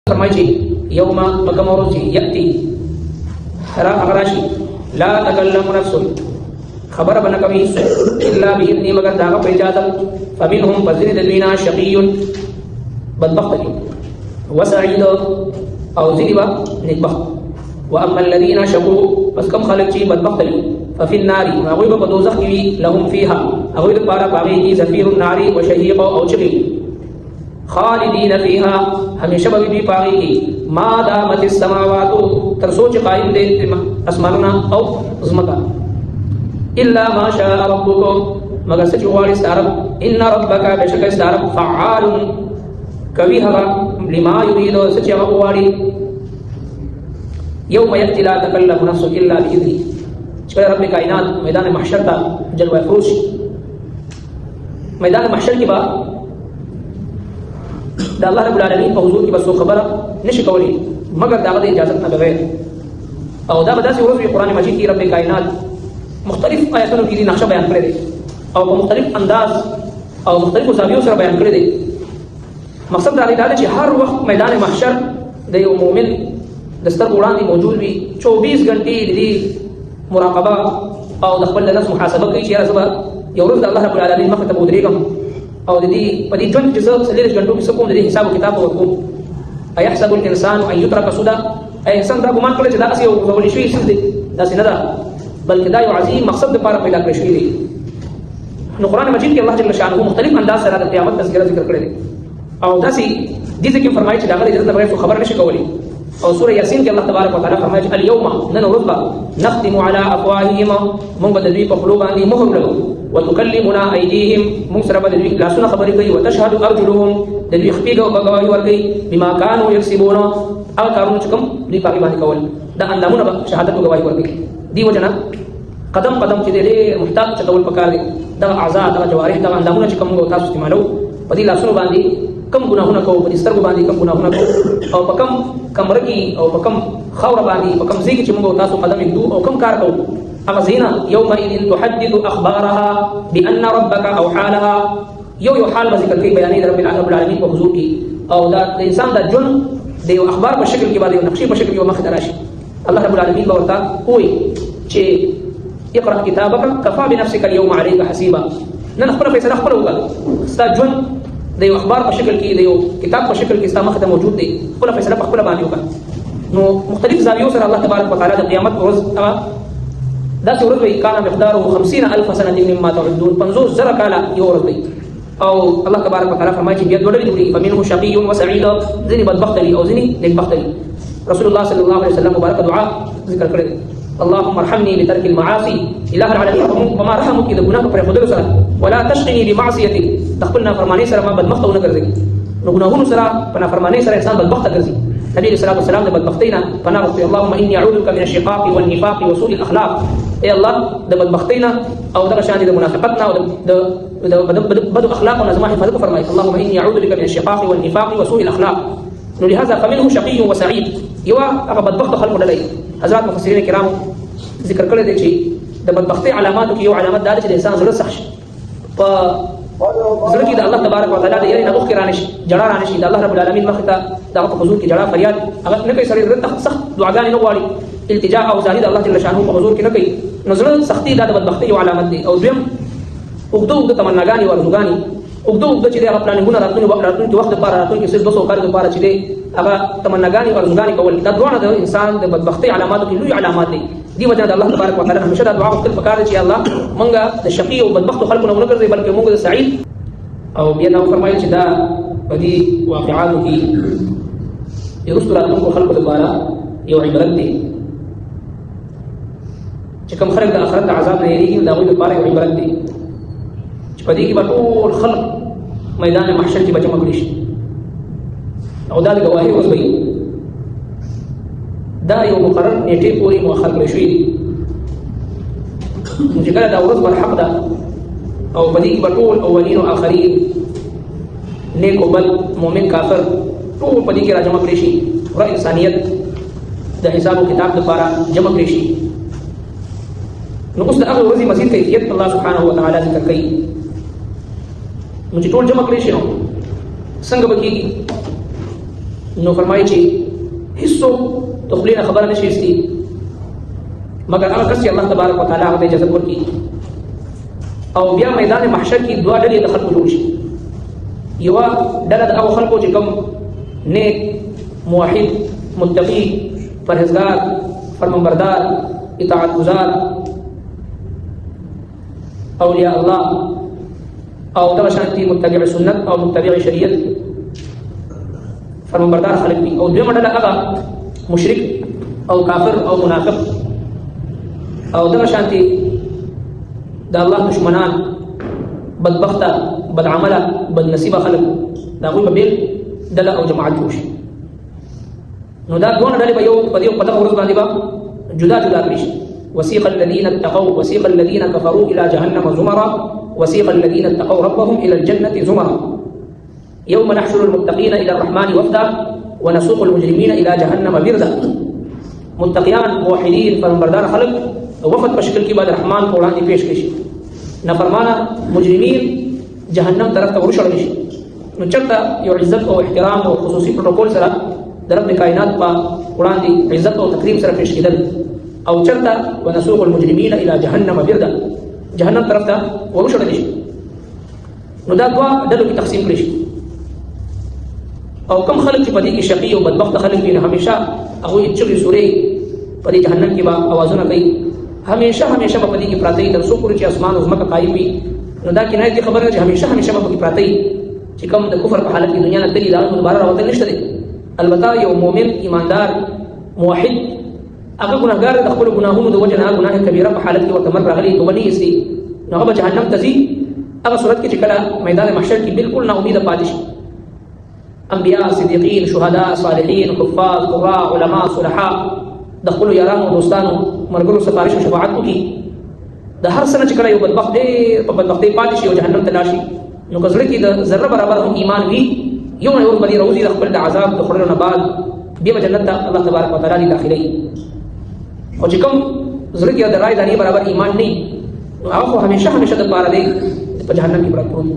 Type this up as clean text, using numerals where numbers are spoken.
فرمایي یوم مکمورج یاتی راشي لا تکلم نفس خبر بنکوي الا باذن مگر داغه په اجازه فمنهم فزن دبینا شقي بدبخت وسعيد او ذنبا نكبخت واما الذين شقوا بس كم خلق شي بدبخت ففي النار غويب بدوزخ لهم فيها غويب بارا باغي زفير النار وشهيق او شقي خالدين فيها ہمیشہ بھی پاگی کی ما دامت السماوات ترسوچ قائم دے اسماننا او زمکا الا ما شاء ربك مگر سچواری ستارب ان ربك بشک ستارب فعال کبھی ہوا لما يريد سچ واری یوم یأتی لا تکلم نفس الا باذنه چکہ رب کائنات میدان محشر کا جلوہ فروش میدان محشر کی بات دا الله رب العالمین په حضور کې بس خبره نشي کولی مگر داغه اجازه نه بغیر او دا بداسي ورځ قرآن مجید کې رب کائنات مختلف آیاتونو کې نقشه بیان کړی دی او په مختلف انداز او مختلفو زاویو سره بیان کړی دی مقصد دا دی چې هر وخت میدان محشر د یو مؤمن د سترګو وړاندې موجود وي 24 غنټې د مراقبه او د خپل نفس محاسبه کوي چې زه یو ورځ د الله رب العالمین مخ ته ودرېږم او د دې په دې ژوند کې زه 40 غنټو کې کوم د دې حساب کتاب وکوم ايحسب الانسان ان يترك سدى اي انسان دا ګمان کړی چې دا اسی یو غوړی شوی څه دی دا څه نه ده بلکې دا یو عظیم مقصد لپاره پیدا کړی شوی دی نو قرآن مجید کې الله جل شانه مختلف انداز سره د قیامت تذکرہ ذکر کړی دی او داسې دې ځکه فرمایي چې دا غلي جنت بغیر خبر نشي کولی او سوره یاسین کې الله تبارک وتعالى فرمایي اليوم ننرض نختم على افواههم من بدوی په خلو باندې مهر لګو وتكلمنا ايديهم مسر بدوی لاسونه خبرې کوي وتشهد ارجلهم دوی خپيګه او بغاوي ورکوي بما كانوا يكسبون او کارونه چې کوم دوی په باندې کول دا اندامونه شهادت او گواہی ورکوي دی وجنا قدم قدم چې دې محتاج چتول پکار دي دا اعضاء دا جوارح دا اندامونه چې کوم تاسو استعمالو په دې لاسونو باندې کم ګناهونه کوو په سترګو باندې کم ګناهونه کوو او په کم کمرګي او په کم خاور باندې په کم ځای چې موږ تاسو قدم یې او کم کار کوو هغه زینا یومئذ تحدث اخبارها بان ربك اوحى لها یو حال ذکر کوي بیانې رب العالمین په حضور کې او دا د انسان د جن د یو اخبار په شکل کې باندې نقشې په شکل کې مخ ته راشي الله رب العالمین به ورته وایي چې اقرأ كتابك كفى بنفسك اليوم عليك حسيبا نن خپل فیصله خپل وکړه ستا جن د یو اخبار په شکل کې د یو کتاب په شکل کې ستا مخ ته موجود دی خپل فیصله په خپل باندې وکړه نو مختلف زاویو سره الله تبارک وتعالى د قیامت ورځ دا ورځ وی کان مقداره 50000 سنه مما تعدون 50000 کاله یو ورځ دی او الله تبارک وتعالى فرمایي چې بیا ډوډۍ دی فمنه شقي وسعيد ذني بدبخت لي او ذني نیکبخت لي رسول الله صلی الله علیه وسلم مبارک دعا ذکر کړی اللهم ارحمني بترك المعاصي اله العالمين وما رحمك اذا گناہ پر خود سره ولا تشقني بمعصيتي تخپلنا فرمانی سره ما بدبخت ونه ګرځي نو ګناهونو سره په فرمانی سره انسان بدبخت ګرځي نبی صلی الله علیه وسلم د بدبختینا پناه غوښتي اللهم اني اعوذ بك من الشقاق والنفاق وسوء الاخلاق اي الله د بدبختینا او د شان د منافقتنا او د بد اخلاق او نظم حفاظت فرمایي اللهم اني اعوذ بك من الشقاق والنفاق وسوء الاخلاق نو لهذا فمنه شقي وسعيد یو هغه بدبخت خلق دلای حضرات مفسرین کرام ذکر کړی دی چې د بدبختی علاماتو کې یو علامت دا چې د انسان زړه سخت شي په زړه کې د الله تبارک وتعالى د یاري نه اوخ رانه شي جړه رانه شي د الله رب العالمین مخ ته د حضور کې جړه فریاد هغه نه کوي سړی زړه سخت دعاګانې نه غواړي التجاء او زاهد الله جل شانه په حضور کې نه کوي نو زړه سختی د بدبختی یو علامت دی او دویم وګدو تمناګانی او ارزوګانی وګدو چې هغه پلانونه راتلونکي وخت لپاره راتلونکي صرف 200 کال لپاره چې هغه تمناګانی او ارزوګانی کول دا دوه د انسان د بدبختی علاماتو کې لوی علامات دي دی وجه د الله تبارک وتعالى همیشه دا دعا وکړه پکاره چې الله مونږه د شقي او بدبخت خلکو نه ګرځي بلکې مونږ د سعید او بیا دا فرمایي چې دا په دې واقعاتو کې یو راتلونکو خلکو لپاره یو عبرت دی چې کوم خلک د آخرت د عذاب نه یریږي دا غوږ لپاره یو عبرت دی چې په دې کې به ټول خلک میدان محشر کې به جمع کړي شي او دا د ګواهي اوس وي دا یو مقرر نیټه پورې مؤخر کړی شوی دی چې کله دا ورځ برحق ده او په دې کې به ټول اولین او آخرین نیک او بد مؤمن کافر ټول په دې کې راجمع کړي شي او انسانیت د حساب او کتاب لپاره جمع کړي شي نو اوس د هغه ورځې مزید کیفیت الله سبحانه و تعالی ذکر کوي نو چې ټول جمع کړي شي نو څنګه به کېږي نو فرمایي چې هیڅوک د خولې نه خبره نشي ایستي مګر هغه کس چې الله تبارک وتعالی هغه ته اجازه ورکړي. او بیا میدان محشر کې دوه ډلې د خلکو جوړ شي. یوه ډله د هغو خلکو چې کوم نیک موحد متقي پرهیزګار فرمانبردار اطاعت گزار اولیاء الله او دغه شانتي متبع سنت او متبع شریعت فرمانبردار خلک دي. او دویمه ډله هغه مشرک او کافر او منافق او دغه شانتي د الله دشمنان بدبخته بدعمله بدنصیبه خلک د هغوی په بېل ډله او جماعت جوړ شي. نو دا دوه ډلې به یو په دغه ورځ باندې به جدا جدا کړي شي. وسيق الذين اتقوا وسيق الذين كفروا الى جهنم زمرا وسيق الذين اتقوا ربهم الى الجنه زمرا يوم نحشر المتقين الى الرحمن وفدا ونسوق المجرمين الى جهنم وردا. متقیان موحدین فرمانبردار خلق وفد په شکل کې بعد رحمان په وړاندې پیش کړي شي. نافرمانه مجرمین جهنم طرف ته ورشړل شي. نو چرته یو عزت او احترام او خصوصي پروتوکول سره د رب کائنات په وړاندې عزت او تکریم سره پیش کېدل. او چرته ونسوق المجرمین الى جهنم وردا جهنم طرف ته ورشړل شي. نو دا دوه ډلو کې تقسیم کړي شي. او کم خلک چې په دې کې شقي او بدبخت خلک دي، همیشه هغوی چغې سورې په دې جهنم کې به اوازونه کوي، همیشه به په دې کې پراته وي تر څو پورې چې اسمان او ځمکه قایم وي. نو دا کنایت دې خبره ده چې همیشه به په کې پراته وي چې کوم د کفر په حالت کې دنیا نه تللي د هغه دوباره راوتل نشته دی. البته یو مؤمن ایماندار موحد هغه ګناهګار د خپلو ګناهونو د وجې نه ګناه کبیره په حالت کې ورته مرګ راغلی توبه نه ایستي، نو هغه به جهنم ته ځي. هغه صورت کې چې کله میدان محشر کې بالکل ناامیده پاتې شي. انبیاء صدیقین شهدا صالحین حفاظ قراء علما صلحاء د خپلو یارانو دوستانو مرګرو سفارش او شفاعت وکړي. د هر څه نه چې کله یو بدبخت ډېر په بدبختۍ پاتې شي او جهنم ته لاړ شي، نو که زړه کې د ذره برابر هم ایمان وي، یو نه یو ورپسې راوځي د خپل د عذاب د خوړلو نه بعد بیا به جنت ته الله تبارک وتعالی داخلوي. او چې کوم زړه کې د رای دانې برابر ایمان نه وي، نو هغه خو همیشه د پاره دی په جهنم کې پروت وي.